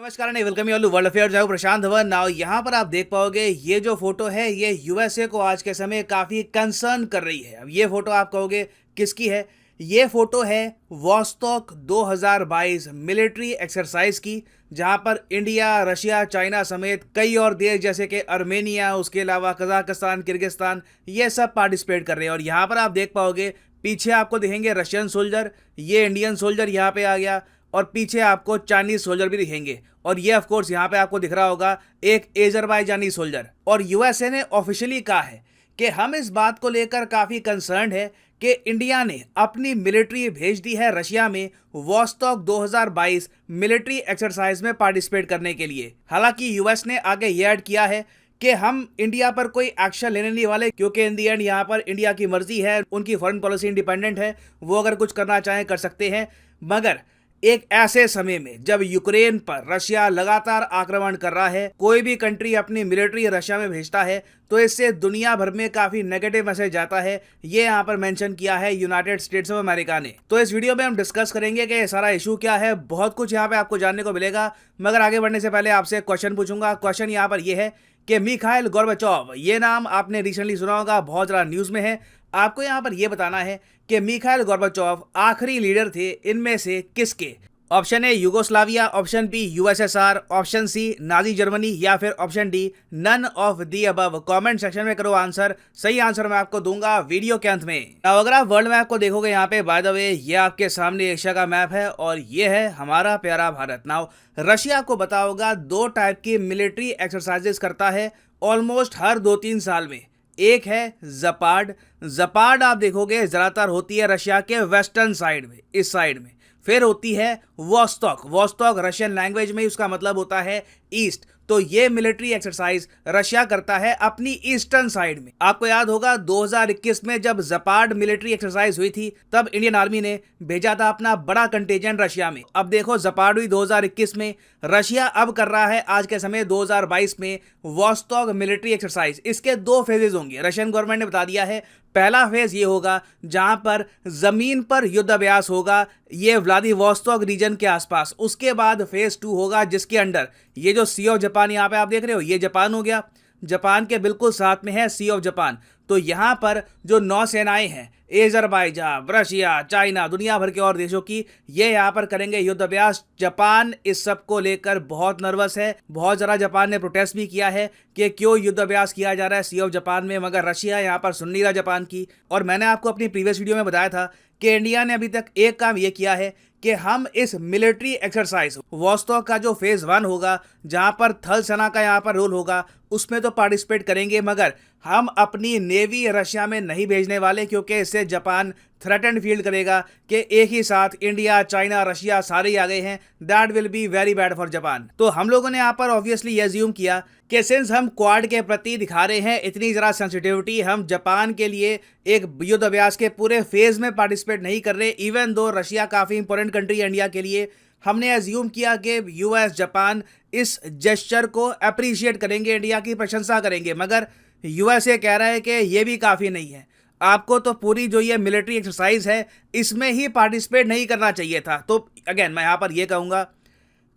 नमस्कार and welcome you all to world affairs. मैं हूं प्रशांत धवन। नाउ यहाँ पर आप देख पाओगे ये जो फोटो है ये यूएसए को आज के समय काफी कंसर्न कर रही है। अब ये फोटो आप कहोगे किसकी है? ये फोटो है वॉस्टॉक 2022 मिलिट्री एक्सरसाइज की, जहां पर इंडिया, रशिया, चाइना समेत कई और देश जैसे कि अर्मेनिया, उसके अलावा कजाकिस्तान, किर्गिस्तान, ये सब पार्टिसिपेट कर रहे हैं। और यहाँ पर आप देख पाओगे पीछे आपको दिखेंगे रशियन सोल्जर, ये इंडियन सोल्जर यहाँ पे आ गया, और पीछे आपको चाइनीज सोल्जर भी दिखेंगे। और ये ऑफ कोर्स यहाँ पे आपको दिख रहा होगा एक एजरबाईजानी सोल्जर। और यूएसए ने ऑफिशियली कहा है कि हम इस बात को लेकर काफी कंसर्न है कि इंडिया ने अपनी मिलिट्री भेज दी है रशिया में वॉस्टॉक 2022 मिलिट्री एक्सरसाइज में पार्टिसिपेट करने के लिए। हालांकि यूएस ने आगे ये ऐड किया है कि हम इंडिया पर कोई एक्शन लेने नहीं वाले, क्योंकि इन दी एंड यहाँ पर इंडिया की मर्जी है, उनकी फॉरेन पॉलिसी इंडिपेंडेंट है, वो अगर कुछ करना चाहें कर सकते हैं। मगर एक ऐसे समय में जब यूक्रेन पर रशिया लगातार आक्रमण कर रहा है, कोई भी कंट्री अपनी मिलिट्री रशिया में भेजता है तो इससे दुनिया भर में काफी नेगेटिव मैसेज जाता है। ये यहाँ पर मेंशन किया है यूनाइटेड स्टेट्स ऑफ अमेरिका ने। तो इस वीडियो में हम डिस्कस करेंगे कि सारा इशू क्या है, बहुत कुछ यहाँ पे आपको जानने को मिलेगा। मगर आगे बढ़ने से पहले आपसे क्वेश्चन पूछूंगा। क्वेश्चन यहाँ पर यह है कि मिखाइल गोर्बाचोव, ये नाम आपने रिसेंटली सुना होगा, बहुत ज़्यादा न्यूज़ में है। आपको यहाँ पर यह बताना है कि मिखाइल गोर्बाचोव आखिरी लीडर थे इनमें से किसके? Option A Yugoslavia, option B USSR, option C Nazi Germany, या फिर option D none of the above. Comment section में करो आंसर। सही आंसर मैं आपको दूंगा वीडियो के अंत में। अब अगर आप वर्ल्ड मैप को देखोगे यहाँ पे, बाय द वे ये आपके सामने एशिया का मैप है और ये है हमारा प्यारा भारत। नाउ रशिया को पता होगा दो टाइप की मिलिट्री एक्सरसाइजेस करता है ऑलमोस्ट हर 2-3 साल में। एक है जपार्ड। जपार्ड आप देखोगे ज्यादातर होती है रशिया के वेस्टर्न साइड में, इस साइड में। फिर होती है वॉस्टॉक। वॉस्टॉक रशियन लैंग्वेज में उसका मतलब होता है ईस्ट। तो ये मिलिट्री एक्सरसाइज रशिया करता है अपनी ईस्टर्न साइड में। आपको याद होगा 2021 में जब जपार्ड मिलिट्री एक्सरसाइज हुई थी, तब इंडियन आर्मी ने भेजा था अपना बड़ा कंटिजेंट रशिया में। अब देखो जपार्ड हुई 2021 में, रशिया अब कर रहा है आज के समय 2022 में वॉस्टॉक मिलिट्री एक्सरसाइज। इसके 2 फेजेस होंगे, रशियन गवर्नमेंट ने बता दिया है। पहला फेज ये होगा जहां पर जमीन पर युद्ध अभ्यास होगा, ये व्लादिवोस्तोक रीजन के आसपास। उसके बाद फेज 2 होगा जिसके अंडर ये जो सी ऑफ जापान यहाँ पे आप देख रहे हो, ये जापान हो गया, जापान के बिल्कुल साथ में है सी ऑफ जापान। तो यहाँ पर जो नौसेनाएं हैं एजरबाईजान, रशिया, चाइना, दुनिया भर के और देशों की, ये यहाँ पर करेंगे युद्ध अभ्यास। जापान इस सब को लेकर बहुत नर्वस है। बहुत ज़रा जापान ने प्रोटेस्ट भी किया है कि क्यों युद्ध अभ्यास किया जा रहा है सी ऑफ जापान में, मगर रशिया यहाँ पर सुन नहीं रहा जापान की। और मैंने आपको अपनी प्रीवियस वीडियो में बताया था कि इंडिया ने अभी तक एक काम ये किया है कि हम इस मिलिट्री एक्सरसाइज वॉस्टॉक का जो फेज 1 होगा, जहां पर थल सेना का यहाँ पर रोल होगा, उसमें तो पार्टिसिपेट करेंगे, मगर हम अपनी नेवी रशिया में नहीं भेजने वाले, क्योंकि इससे जापान थ्रेटेंड फील करेगा कि एक ही साथ इंडिया, चाइना, रशिया सारे ही आ गए हैं। That will be very bad for Japan. तो हम लोगों ने यहाँ पर ऑब्वियसली ये अज्यूम किया कि सिंस हम क्वाड के प्रति दिखा रहे हैं इतनी ज़रा सेंसिटिविटी, हम जापान के लिए एक युद्ध अभ्यास के पूरे फेज में पार्टिसिपेट नहीं कर रहे। इवन दो रशिया काफ़ी इंपॉर्टेंट कंट्री है इंडिया के लिए, हमने एज्यूम किया कि यूएस, जापान इस जेस्चर को अप्रिशिएट करेंगे, इंडिया की प्रशंसा करेंगे। मगर यूएसए कह रहा है कि ये भी काफ़ी नहीं है, आपको तो पूरी जो ये मिलिट्री एक्सरसाइज है इसमें ही पार्टिसिपेट नहीं करना चाहिए था। तो अगेन मैं यहाँ पर ये कहूँगा,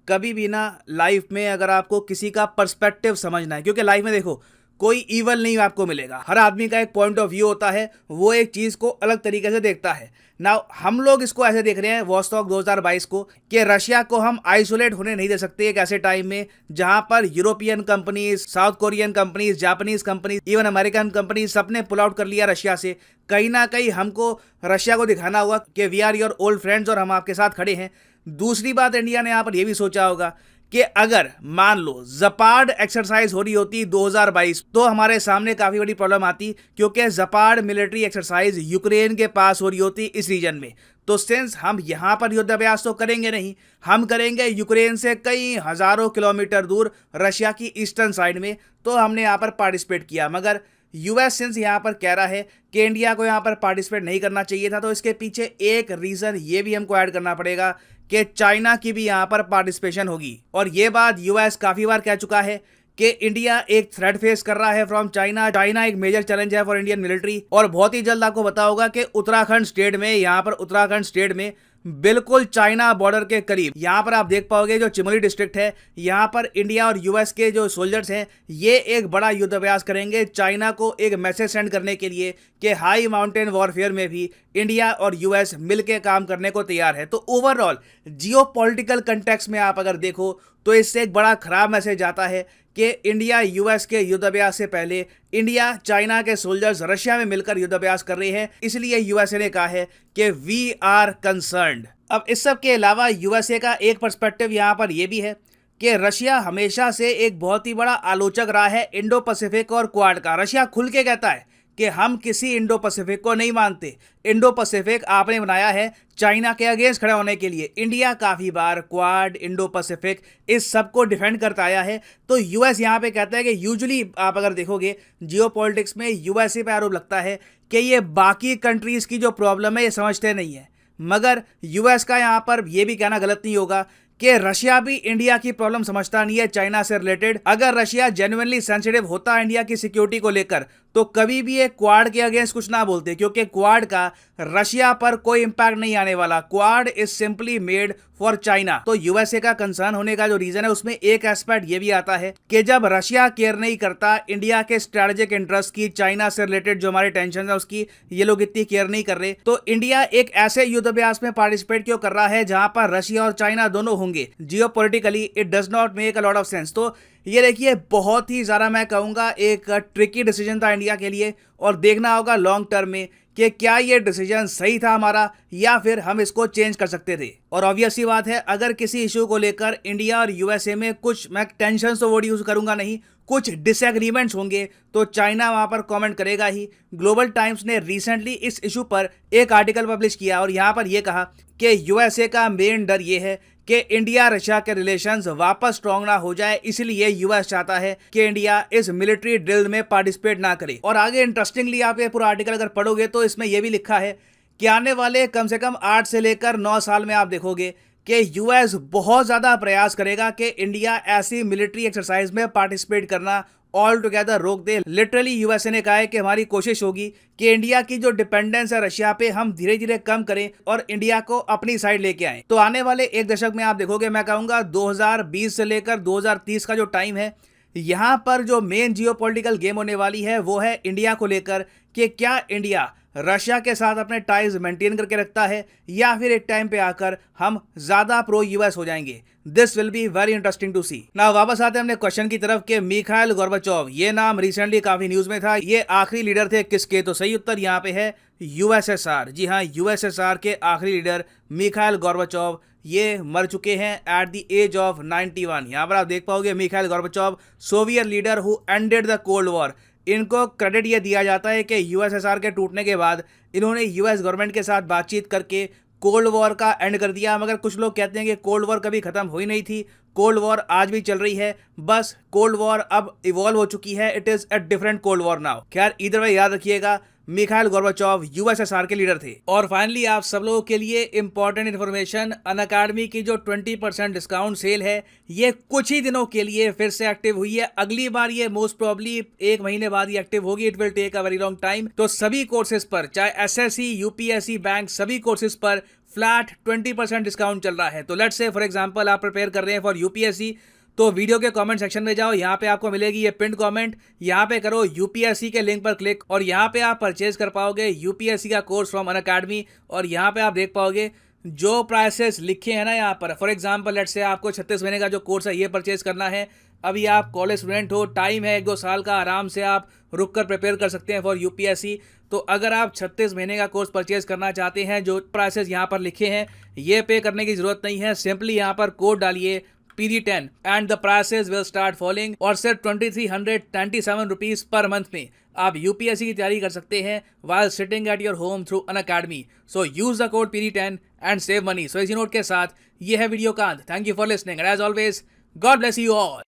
कभी भी ना लाइफ में अगर आपको किसी का पर्सपेक्टिव समझना है, क्योंकि लाइफ में देखो कोई ईवल नहीं आपको मिलेगा, हर आदमी का एक पॉइंट ऑफ व्यू होता है, वो एक चीज़ को अलग तरीके से देखता है। ना हम लोग इसको ऐसे देख रहे हैं वॉस्टॉक 2022 को कि रशिया को हम आइसोलेट होने नहीं दे सकते एक ऐसे टाइम में जहां पर European companies, south Korean companies, Japanese companies, even American companies सबने पुल आउट कर लिया रशिया से। कहीं ना कहीं हमको रशिया को दिखाना होगा कि we are your old friends और हम आपके साथ खड़े हैं। दूसरी बात, इंडिया ने यहाँ पर यह भी सोचा होगा कि अगर मान लो जपार्ड एक्सरसाइज हो रही होती 2022, तो हमारे सामने काफी बड़ी प्रॉब्लम आती, क्योंकि जपार्ड मिलिट्री एक्सरसाइज यूक्रेन के पास हो रही होती इस रीजन में। तो सिंस हम यहां पर युद्ध अभ्यास तो करेंगे नहीं, हम करेंगे यूक्रेन से कई हजारों किलोमीटर दूर रशिया की ईस्टर्न साइड में, तो हमने यहाँ पर पार्टिसिपेट किया। मगर यूएस सिंस यहाँ पर कह रहा है कि इंडिया को यहाँ पर पार्टिसिपेट नहीं करना चाहिए था, तो इसके पीछे एक रीजन ये भी हमको ऐड करना पड़ेगा कि चाइना की भी यहाँ पर पार्टिसिपेशन होगी। और ये बात यूएस काफी बार कह चुका है कि इंडिया एक थ्रेट फेस कर रहा है फ्रॉम चाइना। चाइना एक मेजर चैलेंज है फॉर इंडियन मिलिट्री। और बहुत ही जल्द आपको पता होगा कि उत्तराखंड स्टेट में, यहाँ पर उत्तराखंड स्टेट में बिल्कुल चाइना बॉर्डर के करीब। यहाँ पर आप देख पाओगे जो चिमोली डिस्ट्रिक्ट है, यहाँ पर इंडिया और यूएस के जो सोल्जर्स हैं ये एक बड़ा युद्ध अभ्यास करेंगे चाइना को एक मैसेज सेंड करने के लिए कि हाई माउंटेन वॉरफेयर में भी इंडिया और यूएस मिलकर काम करने को तैयार है। तो ओवरऑल जियोपॉलिटिकल कंटेक्स्ट में आप अगर देखो तो इससे एक बड़ा खराब मैसेज आता है कि इंडिया यूएस के युद्धाभ्यास से पहले इंडिया चाइना के सोल्जर्स रशिया में मिलकर युद्धाभ्यास कर रहे हैं, इसलिए यूएसए ने कहा है कि वी आर कंसर्न्ड। अब इस सब के अलावा यूएसए का एक पर्सपेक्टिव यहाँ पर यह भी है कि रशिया हमेशा से एक बहुत ही बड़ा आलोचक रहा है इंडो पैसिफिक और क्वाड का। रशिया खुल के कहता है कि हम किसी इंडो पैसिफिक को नहीं मानते, इंडो पैसिफिक आपने बनाया है चाइना के अगेंस्ट खड़ा होने के लिए। इंडिया काफ़ी बार क्वाड, इंडो पैसिफिक इस सब को डिफेंड करता आया है। तो यूएस यहाँ पे कहता है कि यूजुअली आप अगर देखोगे जियोपॉलिटिक्स में यूएसए पे आरोप लगता है कि ये बाकी कंट्रीज़ की जो प्रॉब्लम है ये समझते नहीं है, मगर यूएस का यहाँ पर ये भी कहना गलत नहीं होगा कि रशिया भी इंडिया की प्रॉब्लम समझता नहीं है चाइना से रिलेटेड। अगर रशिया जेन्युइनली सेंसिटिव होता इंडिया की सिक्योरिटी को लेकर तो कभी भी ये क्वाड के अगेंस्ट कुछ ना बोलते, क्योंकि क्वाड का रशिया पर कोई इंपैक्ट नहीं आने वाला। Quad is simply made for China. तो यूएसए का कंसर्न होने का जो रीजन है उसमें एक एस्पेक्ट ये भी आता है कि जब रशिया केयर नहीं करता इंडिया के स्ट्रेटेजिक इंटरेस्ट की, चाइना से रिलेटेड जो हमारे टेंशन है उसकी ये लोग इतनी केयर नहीं कर रहे, तो इंडिया एक ऐसे युद्धाभ्यास में पार्टिसिपेट क्यों कर रहा है जहां पर रशिया और चाइना दोनों होंगे। Geopolitically it does not make a lot of sense. तो ये देखिए बहुत ही ज़्यादा मैं कहूँगा एक ट्रिकी डिसीजन था इंडिया के लिए, और देखना होगा लॉन्ग टर्म में कि क्या ये डिसीजन सही था हमारा या फिर हम इसको चेंज कर सकते थे। और ऑब्वियस सी बात है अगर किसी इशू को लेकर इंडिया और यूएसए में कुछ, मैं टेंशन तो वर्ड यूज़ करूँगा नहीं, कुछ डिसएग्रीमेंट्स होंगे तो चाइना वहाँ पर कमेंट करेगा ही। ग्लोबल टाइम्स ने रिसेंटली इस इशू पर एक आर्टिकल पब्लिश किया और यहाँ पर यह कहा कि यूएसए का मेन डर ये है कि इंडिया रशिया के रिलेशंस वापस स्ट्रॉन्ग ना हो जाए, इसलिए यूएस चाहता है कि इंडिया इस मिलिट्री ड्रिल में पार्टिसिपेट ना करे। और आगे इंटरेस्टिंगली आप ये पूरा आर्टिकल अगर पढ़ोगे तो इसमें यह भी लिखा है कि आने वाले कम से कम 8 से लेकर 9 साल में आप देखोगे कि यूएस बहुत ज़्यादा प्रयास करेगा कि इंडिया ऐसी मिलिट्री एक्सरसाइज में पार्टिसिपेट करना ऑल टुगेदर रोक दे। लिटरली यूएसए ने कहा है कि हमारी कोशिश होगी कि इंडिया की जो डिपेंडेंस है रशिया पे हम धीरे धीरे कम करें और इंडिया को अपनी साइड लेके आए। तो आने वाले एक दशक में आप देखोगे, मैं कहूँगा 2020 से लेकर 2030 का जो टाइम है, यहाँ पर जो मेन जियोपॉलिटिकल गेम होने वाली है वो है इंडिया को लेकर कि क्या इंडिया रशिया के साथ अपने टाइज मेंटेन करके रखता है या फिर एक टाइम पे आकर हम ज्यादा प्रो यूएस हो जाएंगे। This will be very interesting to see. ना वापस आते हैं अपने क्वेश्चन की तरफ कि मिखाइल गोर्बाचोव, ये नाम रिसेंटली काफी न्यूज में था, ये आखिरी लीडर थे किसके? तो सही उत्तर यहाँ पे है यूएसएसआर। जी हाँ, यूएसएसआर के आखिरी लीडर मिखाइल गोर्बाचोव ये मर चुके हैं एट द एज ऑफ 91। यहाँ पर आप देख पाओगे Mikhail Gorbachev Soviet leader who ended the cold war. इनको क्रेडिट ये दिया जाता है कि यूएसएसआर के टूटने के बाद इन्होंने यूएस गवर्नमेंट के साथ बातचीत करके कोल्ड वॉर का एंड कर दिया। मगर कुछ लोग कहते हैं कि कोल्ड वॉर कभी खत्म हुई नहीं थी, कोल्ड वॉर आज भी चल रही है, बस कोल्ड वॉर अब इवॉल्व हो चुकी है, it is a different cold war now. खैर इधर वे याद रखिएगा मिखाइल गोर्बाचोव यूएसएसआर के लीडर थे। और फाइनली आप सब लोगों के लिए इंपॉर्टेंट इन्फॉर्मेशन, अनअकैडमी की जो 20% डिस्काउंट सेल है ये कुछ ही दिनों के लिए फिर से एक्टिव हुई है। अगली बार ये मोस्ट प्रॉब्ली 1 महीने बाद ही एक्टिव होगी, it will take a very long time. तो सभी कोर्सेज पर, चाहे एसएससी, यूपीएससी, बैंक, सभी कोर्सेज पर फ्लैट 20% डिस्काउंट चल रहा है। तो लेट्स से फॉर एग्जांपल आप प्रिपेयर कर रहे हैं फॉर यूपीएससी, तो वीडियो के कमेंट सेक्शन में जाओ, यहाँ पे आपको मिलेगी ये पिन कमेंट, यहाँ पे करो यूपीएससी के लिंक पर क्लिक और यहाँ पे आप परचेज कर पाओगे यूपीएससी का कोर्स फ्रॉम अनअकैडमी। और यहाँ पे आप देख पाओगे जो प्राइसेस लिखे हैं ना यहाँ पर, फॉर एग्जांपल लेट्स से आपको 36 महीने का जो कोर्स है ये परचेज करना है। अभी आप कॉलेज स्टूडेंट हो, टाइम है 1-2 साल का, आराम से आप रुक कर प्रिपेयर कर सकते हैं फॉर यूपीएससी। तो अगर आप 36 महीने का कोर्स परचेज करना चाहते हैं, जो प्राइसेस यहाँ पर लिखे हैं ये पे करने की जरूरत नहीं है, सिंपली यहाँ पर कोड डालिए PD10 and the prices will start falling. और सिर्फ 2397 रुपीज पर मंथ में आप यूपीएससी की तैयारी कर सकते हैं while sitting at your home through Unacademy. So use the code PD10 and save money. सो इसी नोट के साथ ये है वीडियो का अंत। Thank you for listening and as always God bless you all.